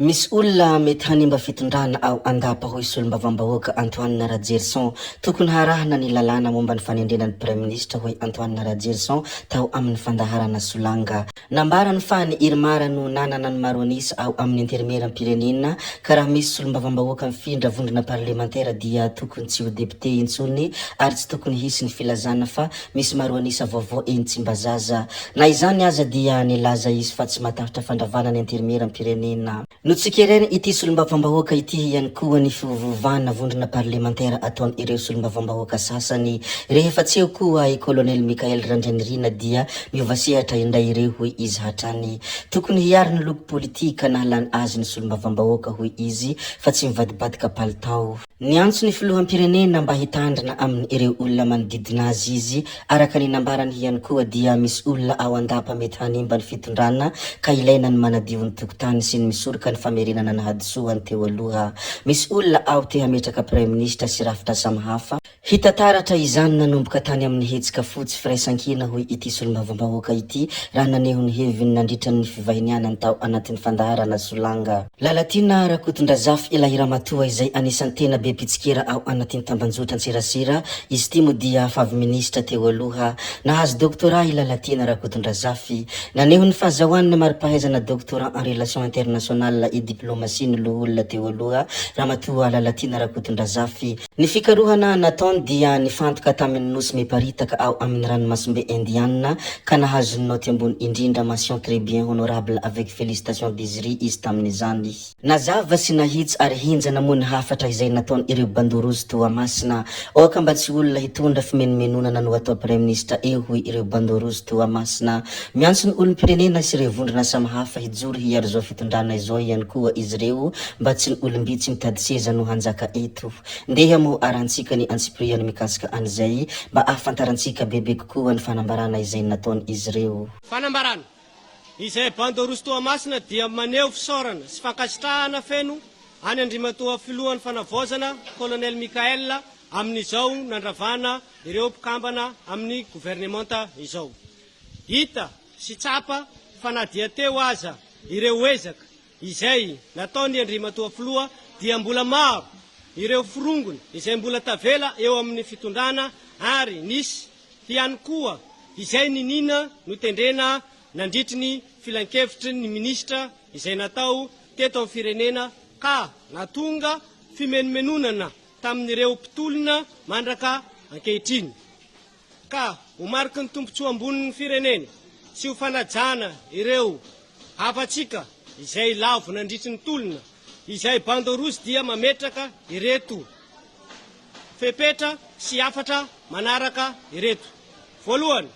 Misy olona mety hanimba fitondrana ao andapa-hoy solom-bavambahoaka Antoine Radjerson tokony harahana ny lalàna momba ny fanendrenan'ny Premier Ministre hoy Antoine Radjerson tao amin'ny fandaharana Solanga. Nambarany fa ny Irmara no nanana ny maronisa ao amin'ny intermeram-pirenena ka raha misy solom-bavambahoaka mifindra vondrona parlementaire dia tokony tsy ho député intsony ary tsy tokony hisy ny filazana fa misy maronisa vaovao eny Tsimbazaza. Na izany aza dia nilaza izy fa tsy matahatra fandravana ny intermeram-pirenena. No tsikereny ity solom-bavambahoaka ity ihany koa ny fivovovana vondrona parlementaire ataony ireo solom-bavambahoaka sasany. Rehefa tsy eo koa i Colonel Michael Randrianirina dia miova sehatra indray ireo hoy izy hatrany. Tokony hiary ny loko politika na halany azy ny solom-bavambahoaka hoy izy fa tsy mivadibadika palitao. Ny antso ny filoham-pirenena mba hitandrina amin'ny ireo olona manodidina azy izy araka ny nambarany ihany koa dia misy olona ao andapa mety hanimba ny fitondrana ka ilaina ny manadio ny tokotany sy ny misoroka ny famerenana ny hadisoany teo aloha. Misy olona ao te hametraka Premier Ministre sy rafitra samihafa. Hitataratra izany nanomboka tany amin'ny hetsika fotsy firaisankina hoy ity solom-bavambahoaka ity raha naneho ny heviny nandritra ny fivahinianany tao anatin'ny fandaharana Solanga. Lalatina Rakotondrazafy Ilahiramatoa izay anisan'ny tena be pitsikera ao anatin'ny tambanjotra Antsirasira. Izy ity mo dia favy ministra teo aloha. Nahazo doctorat i Lalatina Rakotondrazafy. Naneho ny fahazahoan'ny maripahaizana doctorat en relation internationale et diplomatie ny loholona teo aloha Ramatoa Lalatina Rakotondrazafy. Ny fikarohana nataony dia nifantoka tamin'ny nosy miparitaka ao amin'ny ranomasimbe Indiana ka nahazo ny noty ambony indrindra mention très bien honorable avec félicitations désirées izy tamin'izany. Nazava sy nahitsy ary hinjana moa ny hafatra izay nataony ireo bandorozy Toamasina. Oka mba tsy olona hitondra fimenomenonana no atao Premier Ministre eo hoy ireo bandorozy Toamasina. Miantso ny olom-pirenena sy ireo vondrona samihafa hijoro hiary zao fitondrana izao ihany koa izy ireo mba tsy ny olombitsy mitady seza no hanjaka eto. Ndeha mo arantsika ny antsipriany mikasika an'izay mba ahafantarantsika bebe kokoa ny fanambarana izay nataony izy ireo. Fanambarana izay bandorozy Toamasina dia maneho fisaorana sy fankasitrahana feno any Andrimatoa filohan'ny fanavozana Colonel Michael amin'izao nandravana ireo mpikambana amin'ny gouvernementa izao. Hita sy tsapa fa na dia teo aza ireo ezaka izay nataony Andrimatoa filoha dia mbola maro ireo firongony izay mbola tavela eo amin'ny fitondrana ary nisy ihany koa izay ninina no tendrena nandritry ny filan-kevitry ny ministra izay natao teto amin'ny firenena ka natonga fimenomenonana tamin'ireo mpitolona mandraka ankehitriny. Ka ho mariky ny tombontsoa ambonin'ny firenena sy ho fanajana ireo hafatsika izay lavo nandritry ny tolona izay bandorozy dia mametraka ireto fepetra sy afatra manaraka ireto. Voalohany,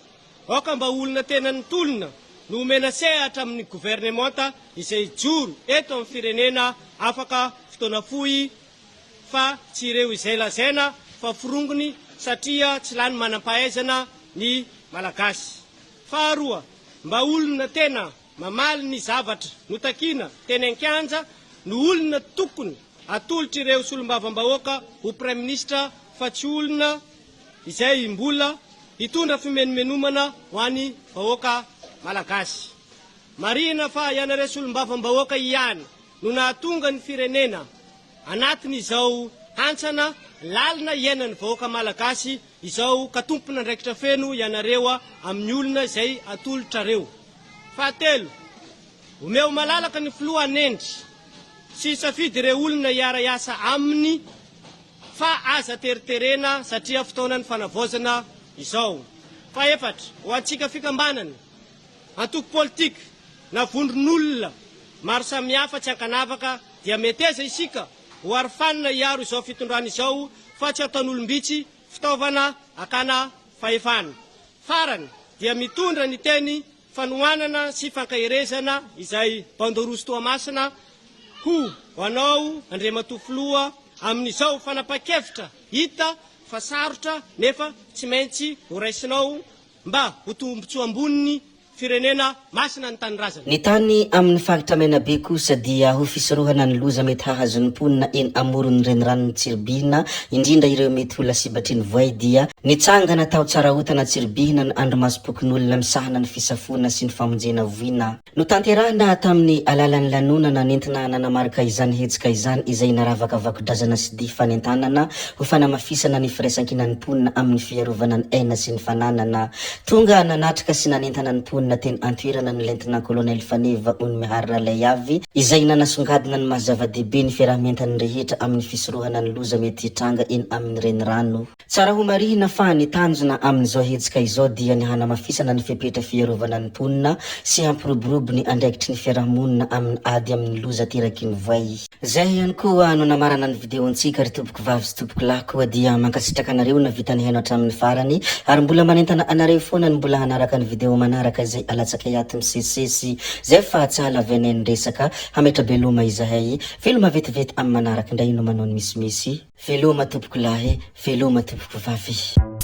oka mba olona tena ny tolona no omena sehatra amin'ny gouvernementa izay joro eto amin'ny firenena afaka fotoana fohy fa tsy ireo izay lazaina fa firongony satria tsy lany manam-pahaizana ny malagasy. Faharoa, mba olona tena mamaly ny zavatra notakina tena an-kianja no olona tokony atolotra ireo solom-bavambahoaka ho Premier Ministre fa tsy olona izay mbola hitondra fimenomenomana ho an'ny vahoaka malagasy. Marina fa ianareo solom-bavambahoaka ihany no nahatonga ny firenena anatiny izao hantsana lalina iainan'ny vahoaka malagasy izao katompona ndraikitra feno ianareo amin'ny olona izay atolotra reo. Fahatelo, omeo malalaka ny filohan'endry sy safidy ireo olona hiara-iasa aminy fa aza teriterena satria fotoana ny fanavozana izao. Faefatra, ho antsika fikambanana antoko politika na vondron'olona maro samihafa tsy ankanavaka dia meteza isika ho arifanina hiaro izao fitondrana izao fa tsy ataon'olombitsy fitaovana akana fahefana. Farany dia mitondra ny teny fanohanana sy fankahirezana izay bandorozy Toamasina ho anao Andriamatoa filoha amin'izao fanapa-kevitra hita fa sarotra nefa tsy maintsy ho raisinao mba ho tombotsoa amboniny firenena masina ny tany-drazana. Ny tany amin'ny faritra Menabe kosa dia ho fisorohana ny loza mety hahazon'ny mponina eny amoron'ny renirano ny Tsiribina indrindra ireo mety ho lasibatry ny voay dia Nitsangana tao tsara otana tsiribihina ny andro masom-pokon'olona misahana ny fisafona sy ny famonjena voina no tanterahana tamin'ny alalan'ny lanonana nentina nanamarika izany hetsika izany izay naravaka vakodrazana sy di fanentanana ho fanamafisana ny firaisankinan'ny mponina amin'ny fiarovana ny aina sy ny fananana. Tonga nanatrika sy nanentana ny mponina teny antoerana ny lentina kolonely Faneva Onimehary Ralayavy izay nanasongadina ny mahazava-dehibe ny fiarahamientany rehetra amin'ny fisorohana ny loza mety hitranga eny amin'ny renirano. Tsara ho marihina fa ny tanjona amin'izao hetsika izao dia ny hanamafisana ny fipetra fiarovana ny mponina sy hampiroborobo ny andraikitry ny fiarahamonina amin'ny ady amin'ny loza teraky ny voay. Zay ihany koa no namarana ny videontsika ry tompoko vavy sy tompoko lahy koa dia mankasitraka anareo na vita ny haino hatramin'ny farany ary mbola manentana anareo foana ny mbola hanaraka ny video manaraka izay alatsaka iato misesisesy zay fa tsy halaveny ny resaka hametra beloma izahay veloma vetivety amin'ny manaraka indray no manao ny misimisy veloma tompoko lahy veloma tompoko vavy.